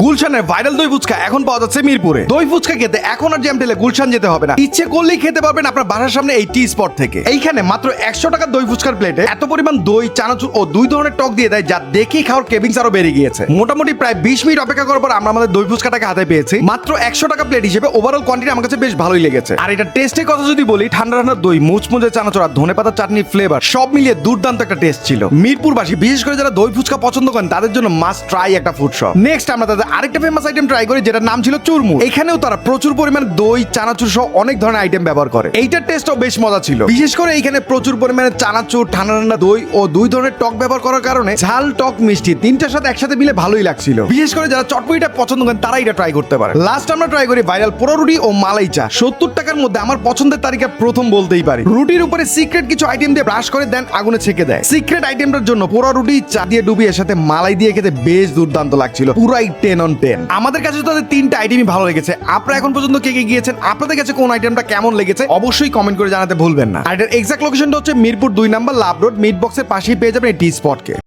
গুলশানের ভাইরাল দই ফুচকা এখন পাওয়া যাচ্ছে মিরপুরে। দই ফুচকা খেতে এখন আর জ্যাম ঠেলে গুলশান যেতে হবে না, ইচ্ছে করলেই খেতে পারবেন আপনার বাসার সামনে এই টি স্পট থেকে। এইখানে মাত্র 100 টাকার দই ফুচকার প্লেটে এত পরিমাণ দই, চানাচুর ও 2 ধরনের টক দিয়ে দেয়, যা দেখেই খাওয়ার ক্রেভিংস আরো বেড়ে গিয়েছে। মোটামুটি প্রায় 20 মিনিট অপেক্ষা করার পর আমরা আমাদের দই ফুচকাটাকে হাতে পেয়েছি। মাত্র 100 টাকা প্লেট হিসেবে ওভারঅল কোয়ান্টিটি আমার কাছে বেশ ভালোই লেগেছে। আর এটা টেস্টের কথা যদি বলি, ঠান্ডা ঠান্ডা দই, মুচমুচে চানাচুর আর ধনেপাতা চাটনির ফ্লেভার সব মিলিয়ে দুর্দান্ত একটা টেস্ট ছিল। মিরপুরবাসী বিশেষ করে যারা দই ফুচকা পছন্দ করেন তাদের জন্য মাস্ট ট্রাই একটা ফুড শপ। নেক্সট আমরা তাদের আরেকটা ফেমাস আইটেম ট্রাই করি, যেটার নাম ছিল চুরমুর। এখানেও তারা প্রচুর পরিমাণ দই, চানাচুর সহ অনেক ধরনের আইটেম ব্যবহার করে। এইটার টেস্টও বেশ মজা ছিল। বিশেষ করে এইখানে প্রচুর পরিমাণে চানাচুর, ঠান্ডা ঠান্ডা দই ও 2 ধরনের টক ব্যবহার করার কারণে ঝাল, টক, মিষ্টি তিনটার সাথে একসাথে মিলে ভালোই লাগছিল। বিশেষ করে যারা চটপটিটা পছন্দ করেন তারা এটা ট্রাই করতে পারে। লাস্ট আমরা ট্রাই করি ভাইরাল পোড়া রুটি ও মালাই চা। 70 টাকার মধ্যে আমার পছন্দের তালিকা প্রথম বলতেই পারি। রুটির উপরে সিক্রেট কিছু আইটেম দিয়ে ব্রাশ করে দেন, আগুনে ছেঁকে দেয়। সিক্রেট আইটেমটার জন্য পোড়া রুটি চা দিয়ে ডুবিয়ে সাথে মালাই দিয়ে খেতে বেশ দুর্দান্ত লাগছিল, পুরাই 10 on 10। আমাদের কাছে তো তাদের 3টা আইটেমই ভালো লেগেছে। আপনারা এখন পর্যন্ত কে কে গিয়েছেন, আপনাদের কাছে কোন আইটেমটা কেমন লেগেছে অবশ্যই কমেন্ট করে জানাতে ভুলবেন না। আর এটার এক্সাক্ট লোকেশনটা হচ্ছে মিরপুর 2 নম্বর লাভ রোড, মিট বক্সের পাশেই পেয়ে যাবেন এই টি স্পটকে।